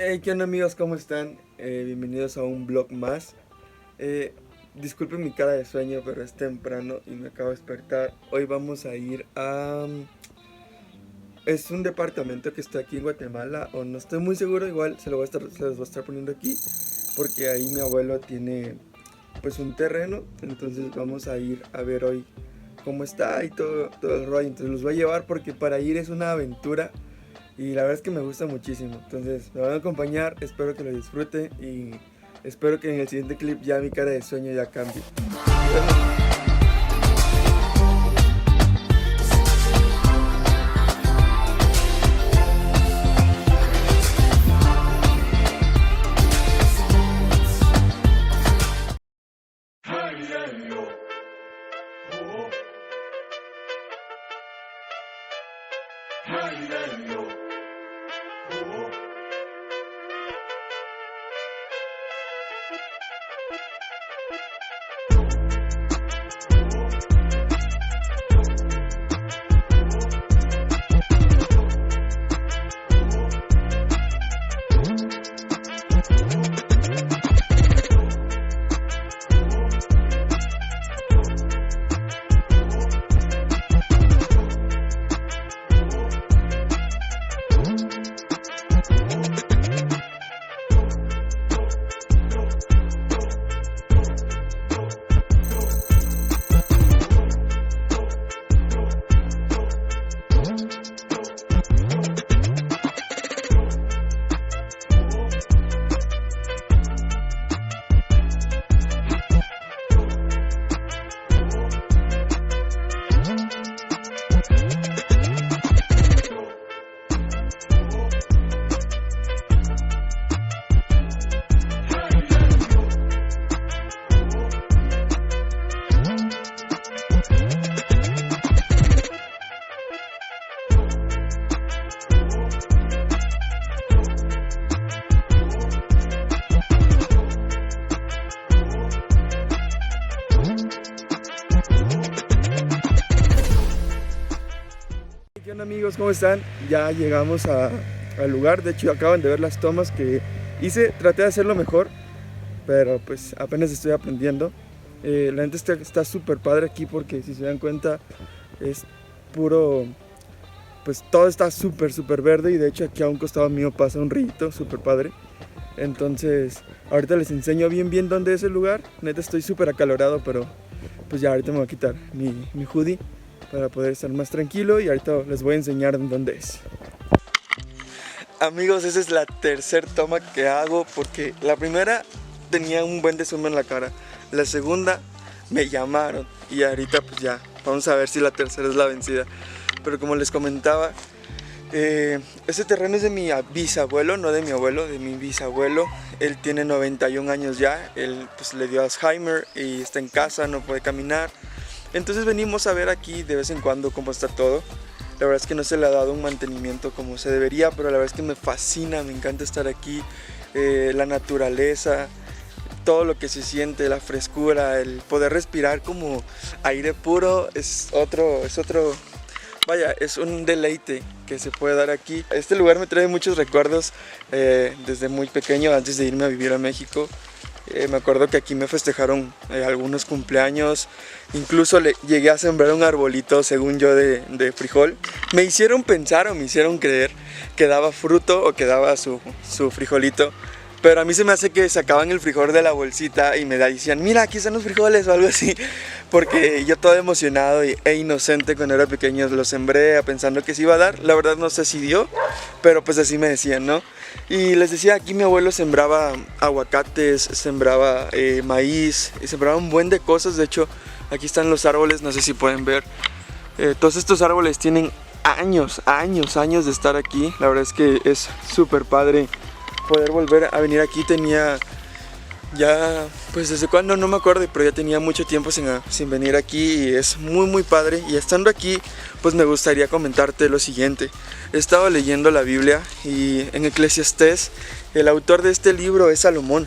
Hey, ¿qué onda amigos? ¿Cómo están? Bienvenidos a un vlog más. Disculpen mi cara de sueño, pero es temprano y me acabo de despertar. Hoy vamos a ir a... Es un departamento que está aquí en Guatemala, o no estoy muy seguro, igual se los voy a estar poniendo aquí, porque ahí mi abuelo tiene pues un terreno, entonces vamos a ir a ver hoy cómo está y todo el rollo. Entonces los voy a llevar porque para ir es una aventura. Y la verdad es que me gusta muchísimo. Entonces me van a acompañar, espero que lo disfruten. Y espero que en el siguiente clip ya mi cara de sueño ya cambie. ¿Qué onda amigos? ¿Cómo están? Ya llegamos al lugar. De hecho acaban de ver las tomas que hice. Traté de hacerlo mejor, pero pues apenas estoy aprendiendo. La gente está súper padre aquí porque si se dan cuenta es puro... Pues todo está súper verde y de hecho aquí a un costado mío pasa un rito súper padre. Entonces ahorita les enseño bien dónde es el lugar. Neta estoy súper acalorado, pero pues ya ahorita me voy a quitar mi hoodie para poder estar más tranquilo y ahorita les voy a enseñar dónde es. Amigos, esa es la tercera toma que hago porque la primera tenía un buen de zoom en la cara, la segunda me llamaron y ahorita pues ya, vamos a ver si la tercera es la vencida. Pero como les comentaba, ese terreno es de mi bisabuelo, no de mi abuelo, de mi bisabuelo. Él tiene 91 años ya, él pues le dio Alzheimer y está en casa, no puede caminar. Entonces venimos a ver aquí de vez en cuando cómo está todo. La verdad es que no se le ha dado un mantenimiento como se debería, pero la verdad es que me fascina, me encanta estar aquí. La naturaleza, todo lo que se siente, la frescura, el poder respirar como aire puro es otro, vaya, es un deleite que se puede dar aquí. Este lugar me trae muchos recuerdos desde muy pequeño, antes de irme a vivir a México. Me acuerdo que aquí me festejaron algunos cumpleaños, incluso llegué a sembrar un arbolito, según yo, de frijol. Me hicieron pensar o me hicieron creer que daba fruto o que daba su frijolito, pero a mí se me hace que sacaban el frijol de la bolsita y me decían, mira, aquí están los frijoles o algo así, porque yo todo emocionado e inocente cuando era pequeño lo sembré pensando que se iba a dar. La verdad no sé si dio, pero pues así me decían, ¿no? Y les decía, aquí mi abuelo sembraba aguacates, sembraba maíz, y sembraba un buen de cosas. De hecho, aquí están los árboles, no sé si pueden ver. Todos estos árboles tienen años de estar aquí. La verdad es que es súper padre poder volver a venir aquí. Tenía ya, pues desde cuando no me acuerdo, pero ya tenía mucho tiempo sin venir aquí y es muy padre. Y estando aquí, pues me gustaría comentarte lo siguiente. He estado leyendo la Biblia y en Eclesiastés el autor de este libro es Salomón.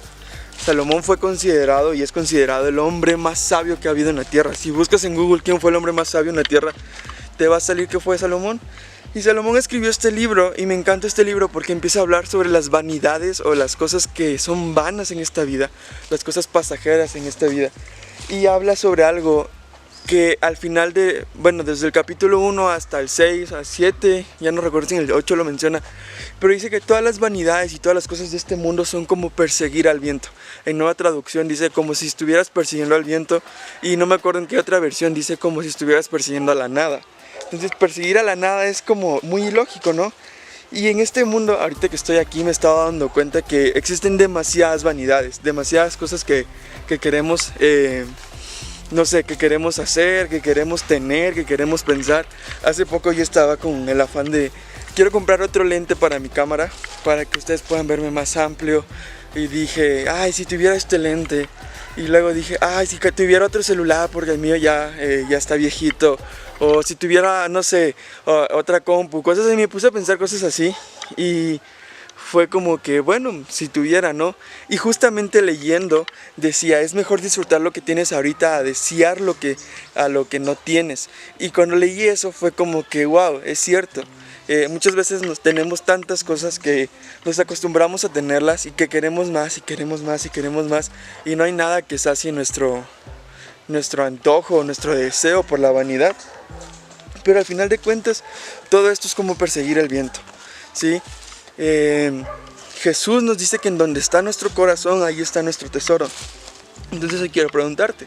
Salomón fue considerado y es considerado el hombre más sabio que ha habido en la tierra. Si buscas en Google quién fue el hombre más sabio en la tierra, te va a salir que fue Salomón. Y Salomón escribió este libro, y me encanta este libro porque empieza a hablar sobre las vanidades o las cosas que son vanas en esta vida, las cosas pasajeras en esta vida. Y habla sobre algo que al final desde el capítulo 1 hasta el 6, a 7, ya no recuerdo si en el 8 lo menciona, pero dice que todas las vanidades y todas las cosas de este mundo son como perseguir al viento. En Nueva Traducción dice como si estuvieras persiguiendo al viento, y no me acuerdo en qué otra versión dice como si estuvieras persiguiendo a la nada. Entonces perseguir a la nada es como muy ilógico, ¿no? Y en este mundo, ahorita que estoy aquí, me estaba dando cuenta que existen demasiadas vanidades, demasiadas cosas que queremos, no sé, que queremos hacer, que queremos tener, que queremos pensar. Hace poco yo estaba con el afán de, quiero comprar otro lente para mi cámara, para que ustedes puedan verme más amplio. Y dije, ay, si tuviera este lente. Y luego dije, ay, si tuviera otro celular, porque el mío ya está viejito. O si tuviera, no sé, otra compu, cosas así. Me puse a pensar cosas así. Y fue como que, bueno, si tuviera, ¿no? Y justamente leyendo decía, es mejor disfrutar lo que tienes ahorita a desear a lo que no tienes. Y cuando leí eso fue como que, wow, es cierto. Muchas veces tenemos tantas cosas que nos acostumbramos a tenerlas y que queremos más y queremos más y queremos más, y no hay nada que sacie nuestro antojo, nuestro deseo por la vanidad. Pero al final de cuentas todo esto es como perseguir el viento, ¿sí? Jesús nos dice que en donde está nuestro corazón, ahí está nuestro tesoro. Entonces hoy quiero preguntarte,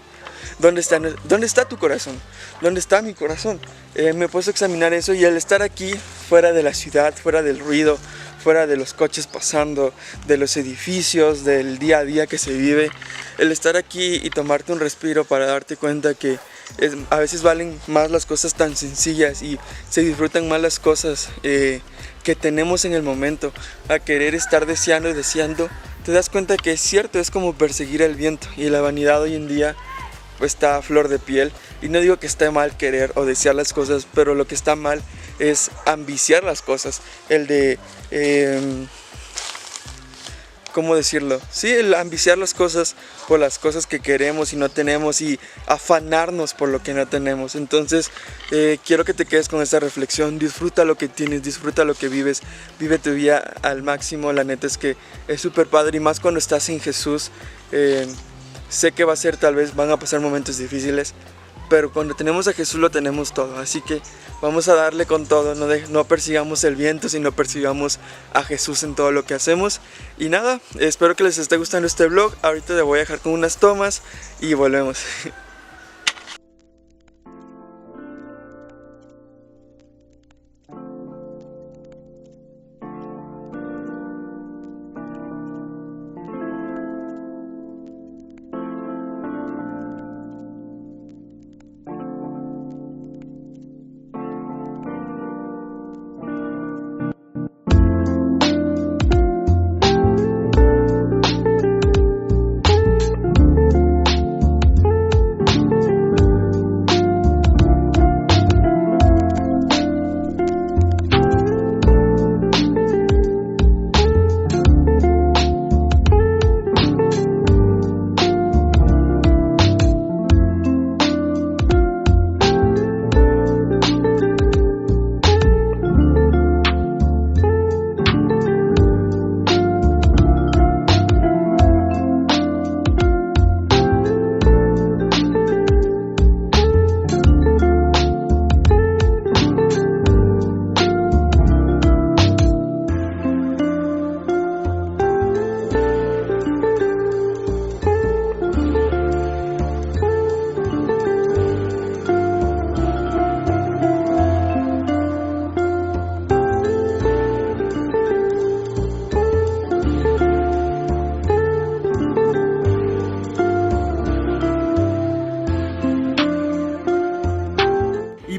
¿dónde está tu corazón? ¿Dónde está mi corazón? Me he puesto a examinar eso, y al estar aquí, fuera de la ciudad, fuera del ruido, fuera de los coches pasando, de los edificios, del día a día que se vive, el estar aquí y tomarte un respiro para darte cuenta que a veces valen más las cosas tan sencillas y se disfrutan más las cosas que tenemos en el momento, a querer estar deseando y deseando, te das cuenta que es cierto, es como perseguir el viento, y la vanidad hoy en día está a flor de piel. Y no digo que esté mal querer o desear las cosas, pero lo que está mal es ambiciar las cosas, el de ¿cómo decirlo? Sí, el ambiciar las cosas por las cosas que queremos y no tenemos, y afanarnos por lo que no tenemos. Entonces quiero que te quedes con esta reflexión. Disfruta lo que tienes, disfruta lo que vives, vive tu vida al máximo. La neta es que es súper padre, y más cuando estás en Jesús. Sé que van a pasar momentos difíciles, pero cuando tenemos a Jesús lo tenemos todo. Así que vamos a darle con todo, no persigamos el viento, sino persigamos a Jesús en todo lo que hacemos. Y nada, espero que les esté gustando este vlog. Ahorita te voy a dejar con unas tomas y volvemos.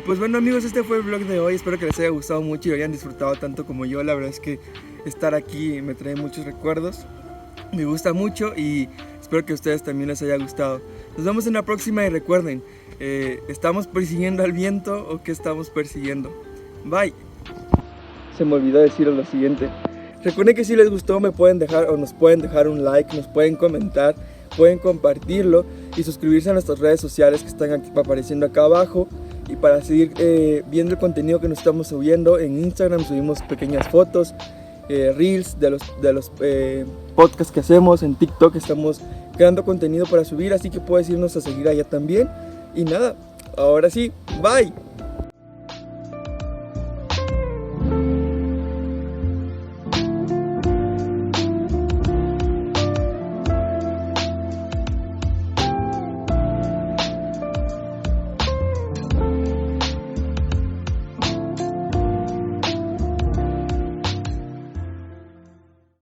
Pues bueno amigos, este fue el vlog de hoy. Espero que les haya gustado mucho y lo hayan disfrutado tanto como yo. La verdad es que estar aquí me trae muchos recuerdos. Me gusta mucho y espero que a ustedes también les haya gustado. Nos vemos en la próxima y recuerden, ¿estamos persiguiendo al viento o qué estamos persiguiendo? Bye. Se me olvidó decir lo siguiente. Recuerden que si les gustó nos pueden dejar un like, nos pueden comentar, pueden compartirlo y suscribirse a nuestras redes sociales que están aquí, apareciendo acá abajo. y para seguir viendo el contenido que nos estamos subiendo. En Instagram subimos pequeñas fotos, reels de los podcasts que hacemos. En TikTok estamos creando contenido para subir, así que puedes irnos a seguir allá también. Y nada, ahora sí, bye.